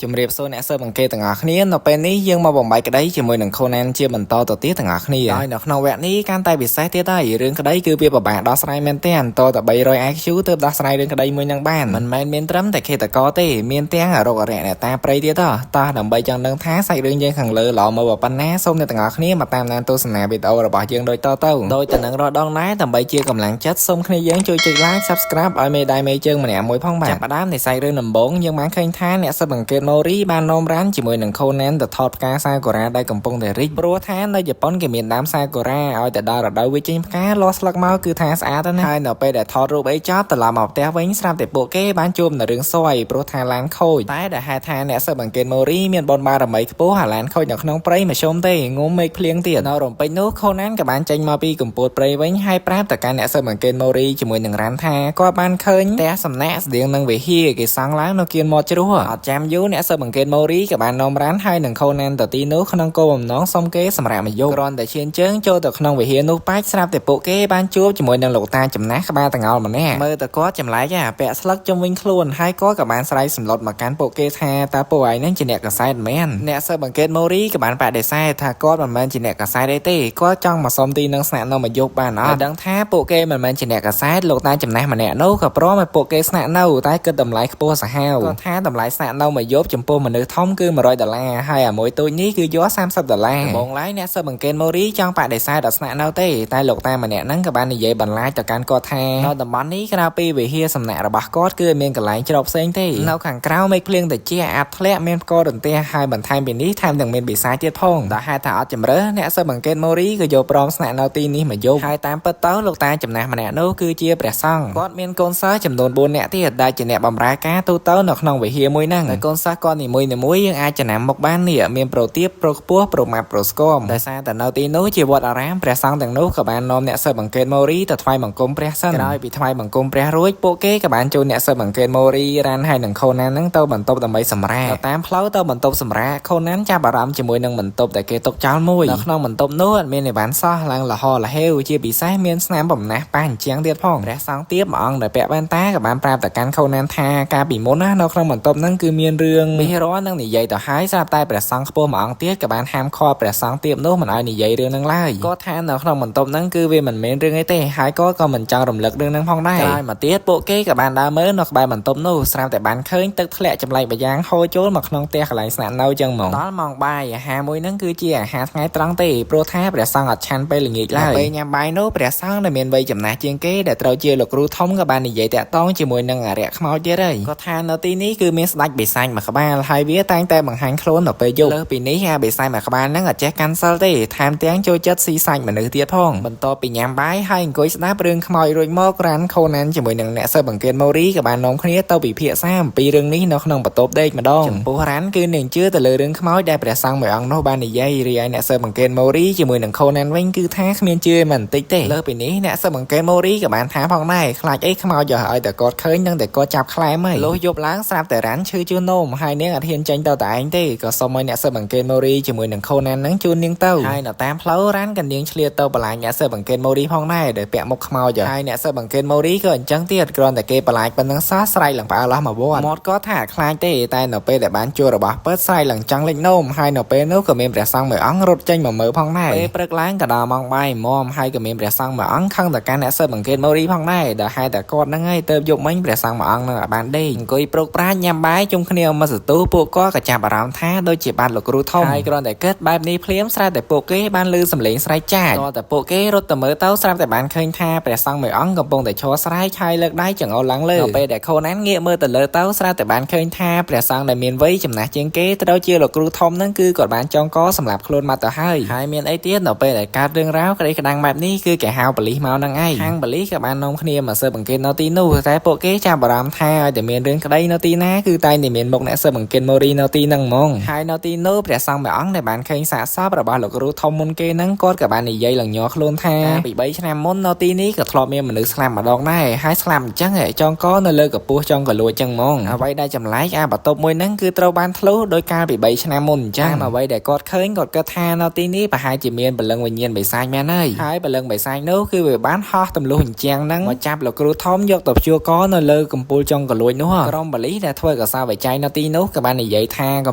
ជំរាបសួរអ្នកស៊ើបអង្កេតទាំងអស់គ្នានៅពេលនេះយើងមកបំបីក្តីជាមួយនឹង Conan ជាបន្តទៅទៀតទាំងអស់គ្នាហើយនៅក្នុងវគ្គនេះកាន់តែពិសេសទៀតហើយរឿងក្តីគឺវាពិបាកដោះស្រាយមែនទែនតតែ 300 IQ ទើបដោះស្រាយរឿងក្តីមួយនឹងបានមិនមែនមានត្រឹមតែឃាតករទេមានទាំងរោគអរិយអ្នកតាព្រៃទៀតតោះដើម្បីចង់ដឹងថាសាច់រឿងយើងខាងលើល្អមើលប៉ុណ្ណាសូមអ្នកទាំងអស់គ្នាមកតាមដានទស្សនាវីដេអូរបស់យើងដូចតទៅដោយតែនឹងរដងដែរដើម្បីជាកម្លាំងចិត្តសូមគ្នាយើងជួយចុច like subscribe ឲ្យមេដៃមេជើងម្នាក់មួយផងបាទចាប់ផ្ដើមនៃសាច់រឿងដំបូងយើងបានឃើញថាអ្នកស៊ើបអង្កេត Mori បាននាំរានជាមួយនឹង Conan ទៅថតផ្កាសាគូរ៉ាដែលកំពុងតែរីកព្រោះថានៅជប៉ុនគេមានដើមសាគូរ៉ាឲ្យតែដល់រដូវវាចេញផ្កាលាស់ស្លឹកមកគឺថាស្អាតណាស់ហើយនៅពេលដែលថតរូបអីចប់ត្រឡប់មកផ្ទះវិញស្រាប់តែពួកគេបានជួបនៅរឿងសួយព្រោះថាឡានខូចតែដែលហេតុថាអ្នកស៊ើបអង្កេត Mori មានបុណ្យបារមីខ្ពស់អាឡានខូចនៅក្នុងព្រៃមធ្យមទេងុំមេឃភ្លៀងទៀតនៅរំពេចនោះ Conan ក៏បានចេញមកពីកំពូលព្រៃវិញហើយប្រាប់ទៅកាន់អ្នកស៊ើបអង្កេត Mori ជាមួយនឹងរ៉ាន់ថាគាត់បានឃើញផ្ទះសំណាក់ស្តៀងនឹងវិហារគេសង់ឡើងនៅគៀនមាត់ជ្រោះអត់ចាំយូរអ្នកស៊ើបអង្កេត Mori ក៏បាននាំរ៉ាន់ហើយនឹង Conan ទៅទីនោះក្នុងគោលបំណងសុំគេសម្រាប់មកយកគ្រាន់តែឈានជើងចូលទៅក្នុងវិហារនោះបាច់ស្រាប់តែពួកគេបានជួបជាមួយនឹងលោកតាចំណាស់ក្បាលតងល់ម្នាក់មើលទៅគាត់ចម្លែកពាក់ស្លឹកជុំវិញខ្លួនហើយគាត់ក៏បានស្រែកសម្លុតមកកាន់ពួកគេថាតើពួកឯងនឹងជាអ្នកកសែតមែនអ្នកស៊ើបអង្កេត Mori ក៏បានបដិសេធថាគាត់មិនមែនជាអ្នកកសែតទេគាត់ចង់មកសុំទីនឹងស្នាក់នៅមកយកបានអត់ដឹងថាពួកគេមិនមែនជាអ្នកកសែតលោកតាចំណាស់ម្នាក់នោះក៏ព្រមឲ្យពួកគេស្នាក់នៅតែគិតតម្លៃខ្ពស់សាហាវគាត់ថាតម្លៃស្នាក់នៅមកយកចំពោះមនុស្សធំគឺ$100ហើយអាមួយទូចនេះគឺយក$30ដំបងឡើយអ្នកស៊ើបអង្កេត Mori ចង់បដិសេធដល់ស្នាក់នៅទេតែលោកតាម្នាក់ហ្នឹងក៏បាននិយាយបន្លាចទៅកាន់គាត់ថានៅតំបន់នេះក្រៅពីវិហារសំណាក់របស់គាត់គឺមានកន្លែងជ្រកផ្សេងទេនៅខាងក្រៅមេឃភ្លៀងត្រជាក់អាប់ធ្លាក់មានផ្គររន្ទះហើយបន្ថែមពីនេះថែមទាំងមានបិសាចទៀតផងដែលហេតុថាអត់ជំរឿអ្នកស៊ើបអង្កេត Mori ក៏យកព្រមស្នាក់នៅទីនេះមកយកហើយតាមពិតទៅលោកតាចំណាស់ម្នាក់នោះគឺជាព្រះសង្ឃគាត់មានកូនសិស្សចំនួន4នាក់ទៀតដែលជាអ្នកបម្រើការទូទៅនៅក្នុងវិហារមួយហ្នឹងហើយកូនសិស្សគាត់នីមួយៗយើងអាចចំណាំមុខបាននេះមានប្រូទៀបប្រូខ្ពស់ប្រូម៉ាត់ប្រូស្គមដោយសារតែនៅទីនោះជាវត្តអារាមព្រះសង្ឃទាំងនោះក៏បាននាំអ្នកស៊ើបអង្កេត Mori ទៅថ្វាយបង្គំព្រះសិនក្រោយពីថ្វាយបង្គំព្រះរួចពួកគេក៏បានចូលអ្នកស៊ើបអង្កេត Mori រ៉ាន់ហើយនឹង Conan ហ្នឹងទៅបន្ទប់ដើម្បីសម្រាកតាមផ្លូវទៅបន្ទប់សម្រាក Conan ចាប់អារម្មណ៍ជាមួយនឹងបន្ទប់ដែលគេទុកចោលមួយនៅក្នុងបន្ទប់នោះអត់មានអីវ៉ាន់សោះឡើងលហលហេវជាពិសេសមានស្នាមបំណាស់ប៉ះអញ្ចឹងទៀតផងព្រះសង្ឃទៀបមួយអង្គដែលពាក់វ៉ែនតាក៏បានប្រាប់ទៅកាន់ Conan ថាកាលពីមុនណានៅក្នុងបន្ទប់ហ្នឹងគឺមានរឿងវិហារនឹងនិយាយទៅហើយស្រាប់តែព្រះសង្ឃខ្ពស់មួយអង្គទៀតក៏បានហាមឃាត់ព្រះសង្ឃទៀបនោះមិនឲ្យនិយាយរឿងហ្នឹងឡើយគាត់ថានៅក្នុងបន្ទប់ហ្នឹងគឺវាមិនមែនរឿងអីទេហើយក៏មិនចង់រំលឹករឿងហ្នឹងផងដែរក្រោយមកទៀតពួកគេក៏បានដើរមើលនៅក្បែរបន្ទប់នោះស្រាប់តែបានឃើញទឹកធ្លាក់ចម្លែកម្យ៉ាងហូរចូលមកក្នុងផ្ទះកន្លែងស្នាក់នៅចឹងហ្មងដល់ម៉ោងបាយអាហារមួយហ្នឹងគឺជាអាហារថ្ងៃត្រង់ទេព្រោះថាព្រះសង្ឃអត់ឆាន់ពេលល្ងាចឡើយពេលញ៉ាំបាយនោះព្រះសង្ឃដែលមានវ័យចំណាស់ជាងគេដែលត្រូវជាលោកគ្រូធំក៏បាននិយាយតាក់ទងជាមួយនឹងអរិយខ្មោចទៀតហើយគាត់ថានៅទីនេះគឺមានស្ដេចបិសាចមួយក្បាលហើយវាតែងតែបង្ហាញខ្លួននៅពេលយប់លើពីនេះអាបិសាចមួយក្បាលហ្នឹងអត់ចេះកាន់សិលទេថែមទាំងចូលចិត្តស៊ីសាច់មនុស្សទៀតផងបន្ទាប់ពីញ៉ាំបាយហើយអង្គុយស្ដាប់រឿងខ្មោចរួចមករាន Conan ជាមួយនឹងអ្នកស៊ើបអង្កេត Mori ក៏បាននាំគ្នាទៅពិភាក្សាអំពីរឿងនេះនៅក្នុងបន្ទប់ដេកម្ដងចំពោះរ៉ាន់គឺនាងជឿទៅលើរឿងខ្មោចដែលព្រះសង្ឃមួយអង្គនោះបាននិយាយរីឯអ្នកស៊ើបអង្កេត Mori ជាមួយនឹង Conan វិញគឺថាគ្មានជឿមិនបន្តិចទេលើពីនេះអ្នកស៊ើបអង្កេត Mori ក៏បានថាផងដែរខ្លាចអីខ្មោចយកឲ្យតែគាត់ឃើញនឹងតែគាត់ចាប់ខ្លែមហើយលុះយប់ឡើងស្រាប់តែរ៉ាន់ឈឺជួននោមហើយនាងអត់ហ៊ានចេញទៅតែឯងទេក៏សុំឲ្យអ្នកស៊ើបអង្កេត Mori ជាមួយនឹង Conan នឹងជូននាងទៅហើយនៅតាមផ្លូវរ៉ាន់ក៏នាងឆ្លៀតទៅបន្លាចអ្នកស៊ើបអង្កេត Mori ផងដែរដែលពាក់មុខខ្មោចហើយអ្នកស៊ើបអង្កេត Mori ក៏អញ្ចឹងទៀតគ្រាន់តែគេបន្លាចប៉ុណ្ណឹងសោះស្រែកឡើងផ្អើលអស់មកវត្តមាត់ក៏ថាខ្លាចទេតែនៅពេលដែលបានជួបរបស់ពិតស្រែកឡើងចង់លេចនោមហើយនៅពេលនោះក៏មានព្រះសង្ឃមួយអង្គរត់ចេញមកមើលផងដែរពេលព្រឹកឡើងក៏ដល់ម៉ោងបាយមុំហើយក៏មានព្រះសង្ឃមួយអង្គខឹងទៅកាន់អ្នកស៊ើបអង្កេត Mori ផងដែរដែលហេតុតែគាត់ហ្នឹងហើយទៅយកមិញព្រះសង្ឃមួយអង្គនឹងបានដេកអង្គុយប្រុកប្រាជ្ញញ៉ាំបាយជុំគ្នាមកសន្ទុះពួកគាត់ក៏ចាប់អារម្មណ៍ថាដូចជាបានលោកគ្រូធំហើយគ្រាន់តែគិតបែបនេះភ្លាមស្រាប់តែពួកគេបានឮសំឡេងស្រែកចាចតតែពួកគេរត់ទៅមើលទៅស្រាប់តែបានឃើញថាព្រះសង្ឃមួយអង្គកំពុងតែឈរស្រែកហើយលើកដៃចង្អុលឡើងលើពេលដែល Conan ងាកមើលទៅលើទៅស្រាប់តែបានឃើញថាព្រះសង្ឃដែលមានវ័យចំណាស់ជាងគេត្រូវជាលោកគ្រូធំហ្នឹងគឺគាត់បានចងកសម្រាប់ខ្លួនមកទៅហើយមានអីទៀតនៅពេលដែលកើតរឿងរ៉ាវក្តីក្តាំងបែបនេះគឺគេហៅប៉ូលីសមកហ្នឹងឯងខាងប៉ូលីសក៏បាននាំគ្នាមកស៊ើបអង្កេតនៅទីនោះតែពួកគេចាប់អារម្មណ៍ថាឲ្យតែមានរឿងក្តីនៅទីណាគឺតែតែមានមុខអ្នកស៊ើបអង្កេត Mori នៅទីហ្នឹងហ្មងហើយនៅទីនោះព្រះសង្ឃមួយអង្គដែលបានឃើញសាកសពរបស់លោកគ្រូធំមុនគេហ្នឹងគាត់ក៏បាននិយាយឡើងញ័រខ្លួនថាពី3ឆ្នាំមុននៅទីនេះក៏ធ្លាប់មានមនុស្សស្លាប់ម្ដងដែរហើយស្លាប់អញ្ចឹងចងកនៅលើកពស់ចង់កលួចចឹងហ្មងអ្វីដែលចម្លែកបន្ទប់មួយហ្នឹងគឺត្រូវបានធ្លុះដោយកាលពី3ឆ្នាំមុនអញ្ចឹងអ្វីដែលគាត់ឃើញគាត់គិតថានៅទីនេះប្រហែលជាមានព្រលឹងវិញ្ញាណបិសាចមែនហើយព្រលឹងបិសាចនោះគឺវាបានហោះទម្លុះអញ្ចឹងហ្នឹងមកចាប់លោកគ្រូធំយកទៅព្យួរកនៅលើកំពូលចុងកលួចនោះក្រុមប៉ូលីសដែលធ្វើកសោបវិច័យនៅទី នោះក៏បាននិយាយថាក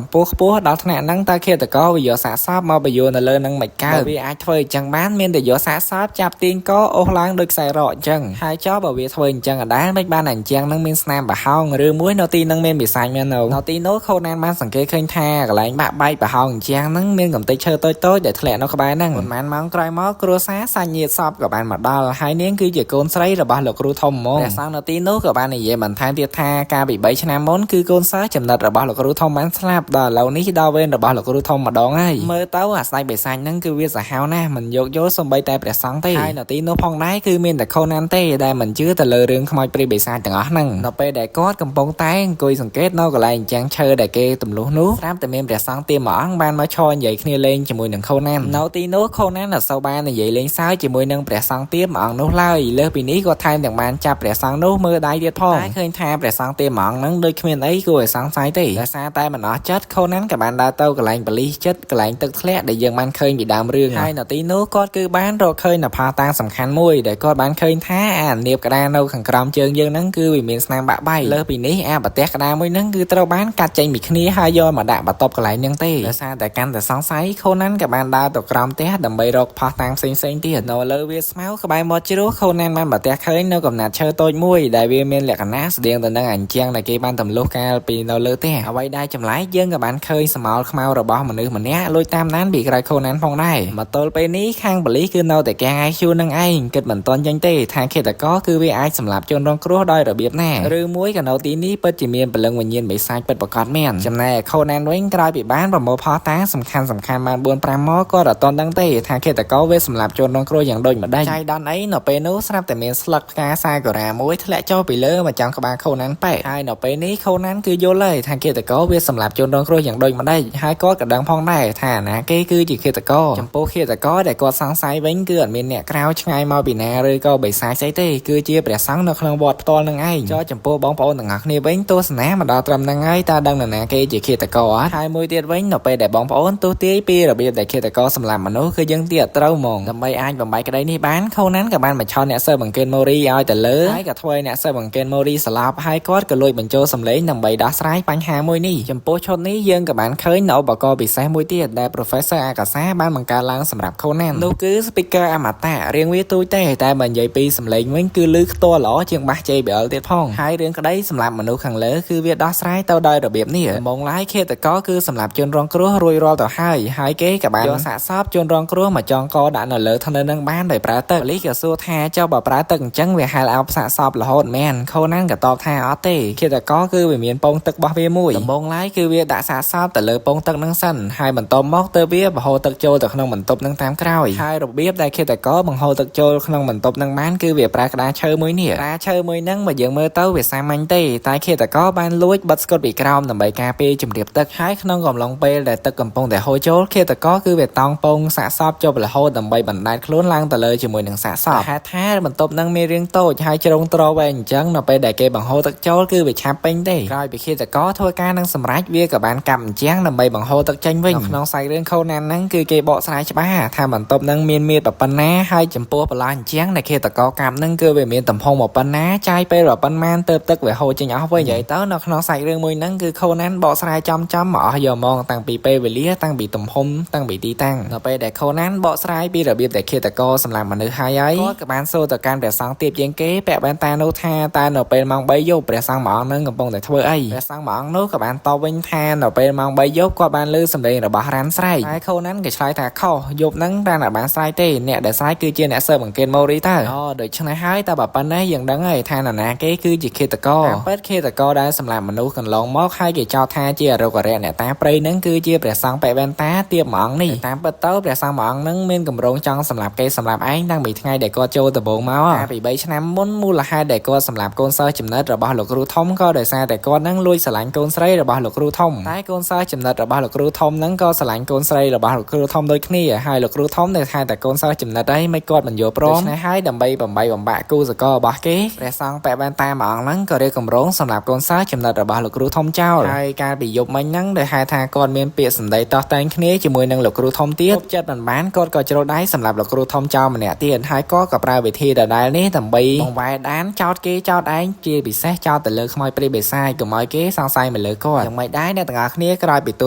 ម្ពស់ខ្ពស់ដល់ថ្នាក់ហ្នឹងតើឃាតករវាយកសាកសពមកបញ្យល់នៅលើនឹងមិនកើតវាអាចធ្វើអញ្ចឹងបានមានតែយកសាកសពចាប់ទាញកអូសឡើងដូចខ្សែរ៉កអញ្ចឹងហើយចោលបើវាធ្វើអញ្ចឹងអដែរមិនបានអញ្ចឹងនឹងមានស្នាមប្រហោងឬមួយនៅទីនឹងមានវិសាញមែននៅទីនោះខូណានបានសង្កេតឃើញថាកន្លែងបាក់បែកប្រហោងអញ្ចឹងហ្នឹងមានកំទេចឈើតូចៗដែលធ្លាក់នៅក្បែរហ្នឹងមិនបានម៉ោងក្រោយមកគ្រួសារសាច់ញាតិសពក៏បានមកដល់ហើយនាងគឺជាកូនស្រីរបស់លោកគ្រូធំហ្មងព្រះសង្ឃនៅទីនោះក៏បាននិយាយបន្ថែមទៀតថាកាលពី3ឆ្នាំមុនគឺកូនសិស្សចំណិតរបស់លោកគ្រូធំបានស្លាប់ដល់ឥឡូវនេះដល់វេនរបស់លោកគ្រូធំម្ដងហើយមើលទៅអាស្ដេចបិសាចហ្នឹងគឺវាសាហាវណាស់មិនយកយកសំបីតែព្រះសង្ឃទេហើយនៅទីនោះផងដែរគឺមានតែខូណានទេដែលមិនជឿទៅលើរឿងខ្មោចព្រាយបិសាចទាំងអស់ហ្នឹងនៅពេលដែលគាត់កំពុងតែអង្គុយសង្កេតនៅកន្លែងអញ្ចឹងឈើដែលគេទម្លុះនោះស្រាប់តែមានព្រះសង្ឃទាមួយអង្គបានមកឈរនិយាយគ្នាលេងជាមួយនឹងខូណាននៅទីនោះខូណានអត់សូវបាននិយាយលេងសើចជាមួយនឹងព្រះសង្ឃទាមួយអង្គនោះឡើយលើសពីនេះគាត់ថែមទាំងបានចាប់ព្រះសង្ឃនោះមើលដៃទៀតផងតែឃើញថាព្រះសង្ឃទាមួយអង្គហ្នឹងដូចគ្មានអីគួរឲ្យសង្ស័យទេដោយសារតែមិនអស់ចិត្តខូណានក៏បានដើរទៅកន្លែងបលិសចិត្តកន្លែងទឹកធ្លាក់ដែលយើងបានឃើញពីដើមរឿងហើយនៅទីនោះគាត់គឺបានរកឃើញនៅផាតាំងសំខាន់មួយដែលគាត់បានឃើញថាអានាបក្តារនៅខាងក្រោមជើងយើងហ្នឹងគឺវាមានស្នាមបាក់បែកលើសពីនេះអាប្រទេសក្តារមួយហ្នឹងគឺត្រូវបានកាត់ចេញពីគ្នាហើយយកមកដាក់បន្ទប់កន្លែងហ្នឹងទេដោយសារតែកាន់តែសង្ស័យខូណានក៏បានដើរទៅក្រោមផ្ទះដើម្បីរកផាតាំងផ្សេងៗទៀតនៅលើវាស្មៅក្បែរមាត់ជ្រោះខូណានបានប្រទះឃើញនៅកំណាត់ឈើតូចមួយដែលវាមានលក្ខណៈស្តៀងទៅនឹងអញ្ចឹងដែលគេបានទម្លុះកាលពីនៅលើផ្ទះអ្វីដែលចម្លែកយើងក៏បានឃើញស្មោលខ្មៅរបស់មនុស្សម្នាក់លួចតាមដានពីក្រោយខូណានផងដែរមកទល់ពេលនេះខាងប៉ូលីសគឺនៅតែកាំង IQ នឹងឯងគិតមិនទាន់ចេញទេថាឃាតករគឺវាអាចសម្លាប់ជនរងគ្រោះដោយរបៀបណាឬមួយក៏នៅទីនេះពិតជាមានព្រលឹងវិញ្ញាណបិសាចពិតប្រាកដមែនចំណែកខូណានវិញក្រោយពីបានប្រមូលផុសតាងសំខាន់បាន 4-5 មកក៏អត់ទាន់ដឹងទេថាឃាតករវាសម្លាប់ជនរងគ្រោះយ៉ាងដូចម្ដេចចៃដន្យអីនៅពេលនោះស្រាប់តែមានស្លឹកផ្កាសាកូរ៉ាមួយធ្លាក់ចុះពីលើមកចំក្បាលខូណានប៉ែហើយនៅពេលនេះខូណានគឺយល់ហើយថាឃាតករវាសម្លាប់ជនរងគ្រោះយ៉ាងដូចម្ដេចហើយគាត់ក៏ដឹងផងដែរថាណាគេគឺជាឃាតករចំពោះឃាតករដែលគាត់សង្ស័យវិញគឺអត់មានអ្នកក្រៅឆ្ងាយមកពីណាឬក៏បិសាចស្អីទេគឺជាព្រះសង្ឃនៅក្នុងវត្តផ្ទាល់នឹងឯងចុះចំពោះបងប្អូនទាំងអស់គ្នាវិញទស្សនាមកដល់ត្រឹមហ្នឹងហើយតើដឹងនរណាគេជាឃាតករអត់ហើយមួយទៀតវិញនៅពេលដែលបងប្អូនទស្សទាយពីរបៀបដែលឃាតករសម្លាប់មនុស្សគឺយើងទៀតអត់ត្រូវហ្មងដើម្បីអាចបំបីក្តីនេះបានខូណានក៏បានបញ្ឆោតអ្នកស៊ើបអង្កេតម៉ូរីឲ្យទៅលើហើយក៏ធ្វើអ្នកស៊ើបអង្កេតម៉ូរីស្លាប់ហើយគាត់ក៏លួចបញ្ចូលសម្លេងដើម្បីដោះស្រាយបញ្ហាមួយនេះចំពោះឈុតនេះយើងក៏បានឃើញនៅឧបករណ៍ពិសេសមួយទៀតដែល Professor អាកាសាបានបង្កើតឡើងសម្រាប់ខូណាននោះគឺ speaker អមតៈរៀងវាទូចទេតែបើនិយាយពីសម្លេងវិញគឺឮខ្ទាល់ល្អជាងបាស JBL ទៀតផងហើយរឿងក្តីសម្រាប់មនុស្សខាងលើគឺវាដោះស្រាយទៅដោយរបៀបនេះហ្មងឡាយឃាតករគឺសម្រាប់ជនរងគ្រោះរួចរាល់ទៅហើយគេក៏បានយកសាកសពជនរងគ្រោះមកចងកដាក់នៅលើធ្នើនឹងបានដោយប្រើទឹកប៉ូលីសក៏សួរថាចុះបើប្រើទឹកអញ្ចឹងវាហែលអោបសាកសពរហូតមែនខូណានក៏តបថាអត់ទេឃាតករគឺវាមានពងទឹករបស់វាមួយដំបូងឡាយគឺវាដាក់សាកសពទៅលើពងទឹកនឹងសិនហើយបន្ទាប់មកទៅវាបង្ហូរទឹកចូលទៅក្នុងបន្ទប់នឹងតាមក្រោយហើយរបៀបដែលឃាតករបង្ហូរទឹកចូលក្នុងបន្ទប់នឹងបានគឺវាប្រើក្តារឈើមួយនេះក្តារឈើមួយហ្នឹងមកយើងមើលទៅវាសាមញ្ញទេតែឃាតករបានលួចបិទស្កុតពីក្រោមដើម្បីការពារជំរាបទឹកហើយក្នុងកំឡុងពេលដែលទឹកកំពុងតែហូរចូលឃាតករគឺវាតោងពងសាកសពចូលរហូតដើម្បីបណ្ដែតខ្លួនឡើងទៅលើជាមួយនឹងសាកសពហេតុថាបន្ទប់នឹងមានរាងតូចហើយជ្រុងទ្រវែងអញ្ចឹងនៅពេលដែលគេបង្ហូរទឹកចូលគឺវាឆាប់ពេញទេក្រោយពីឃាតករធ្វើការនឹងសម្រេចវាក៏បានកាប់អញ្ចឹងដើម្បីបង្ហូរទឹកចេញវិញក្នុងសាច់រឿងខូណានហ្នឹងគឺគេបកស្រាយច្បាស់ថាបន្ទប់នឹងមានមាឌប៉ុណ្ណាហើយចំពោះបន្លាអញ្ចឹងដែលឃាតករកាប់ហ្នឹងគឺវាមានទំហំប៉ុណ្ណាចាយពេលប៉ុន្មានទៅទឹកវាហូរចេញអស់វិញនិយាយទៅនៅក្នុងសាច់រឿងមួយហ្នឹងគឺខូណានបកស្រាយចំមកអស់យកមកតាំងពីពេលវេលាតាំងពីទំហំតាំងពីទីតាំងនៅពេលដែលខូណានបកស្រាយពីរបៀបដែលឃាតករសម្លាប់មនុស្សហើយគាត់ក៏បានសួរទៅកាន់ព្រះសង្ឃទៀតជាងគេពាក់បែនតានោះថាតើនៅពេលម៉ោង3យប់ព្រះសង្ឃមួយអង្គនឹងកំពុងតែធ្វើអីព្រះសង្ឃមួយអង្គនោះក៏បានតបវិញថានៅពេលម៉ោង3យប់គាត់បានឮសម្លេងរបស់រ៉ាន់ស្រែកហើយខូណានក៏ឆ្លើយថាខុសយប់ហ្នឹងរ៉ាន់អត់បានស្រែកទេអ្នកដែលស្រែកគឺជាអ្នកស៊ើបអង្កេតម៉ូរីតើដូច្នេះហើយតើបើប៉ុណ្ណេះយើងដឹងហើយថានរណាគេគឺជាឃាតករតាមពិតឃាតករដែលសម្លាប់មនុស្សកន្លងមកហើយគេចោទថាជាអរុក្ខរៈអ្នកតាព្រៃហ្នឹងគឺជាព្រះសង្ឃពាក់វ៉ែនតាទៀបមួយអង្គនេះតាមពិតទៅព្រះសង្ឃមួយអង្គហ្នឹងមានគម្រោងចង់សម្លាប់គេសម្លាប់ឯងតាំងពីថ្ងៃដែលគាត់ចូលដំបូងមកកាលពី3ឆ្នាំមុនមូលហេតុដែលគាត់សម្លាប់កូនសិស្សចំណិតរបស់លោកគ្រូធំក៏ដោយសារតែគាត់ហ្នឹងលួចស្រឡាញ់កូនស្រីរបស់លោកគ្រូធំតែកូនសិស្សចំណិតរបស់លោកគ្រូធំហ្នឹងក៏ស្រឡាញ់កូនស្រីរបស់លោកគ្រូធំដូចគ្នាហើយលោកគ្រូធំនៅថាតែកូនសិស្សចំណិតអីមិនគាត់មិនយល់ព្រមដូច្នេះហើយដើម្បីបំបាក់គូសកលរបស់គេព្រះសង្ឃពាក់វ៉ែនតាមួយអង្គហ្នឹងក៏រៀបគម្រោងសម្លាប់កូនសិស្សចំណិតរបស់លោកគ្រូធំចោលហើយកាលពីយប់មិញហ្នឹងដោយហេតុថាគាត់មានពាក្យសម្ដីតោះតែងគ្នាជាមួយនឹងលោកគ្រូធំទៀតចិត្តមិនបានគាត់ក៏ជ្រុលដៃសម្រាប់លោកគ្រូធំចោលម្នាក់ទៀតហើយគាត់ក៏ប្រើវិធីដដែលនេះដើម្បីបង្វែរដានចោតគេចោតឯងជាពិសេសចោតទៅលើខ្មោចព្រាយបិសាចកុំឲ្យគេសង្ស័យ มาเลยก็ยังไม่ได้เนี่ยต่างគ្នាក្រោយពីទ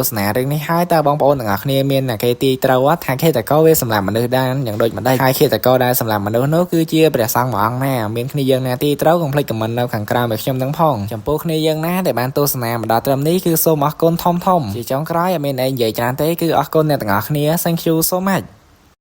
ស្សនារឿងនេះហើយតើបងប្អូនទាំងអស់គ្នាមានគេទីត្រូវថាឃាតករវាសម្រាប់មនុស្សដែរយ៉ាងដូចម្ដេចហើយឃាតករដែលសម្រាប់មនុស្សនោះគឺជាព្រះសង្ឃមួយអង្គណាមានគ្នាយើងណាទីត្រូវកុំភ្លេចខមមិននៅខាងក្រោមឲ្យខ្ញុំនឹងផងចំពោះគ្នាយើងណាដែលបានទស្សនាមកដល់ត្រឹមនេះគឺសូមអរគុណធំជាចុងក្រោយអត់មានអីនិយាយច្រើនទេគឺអរគុណអ្នកទាំងអស់គ្នា Thank you so much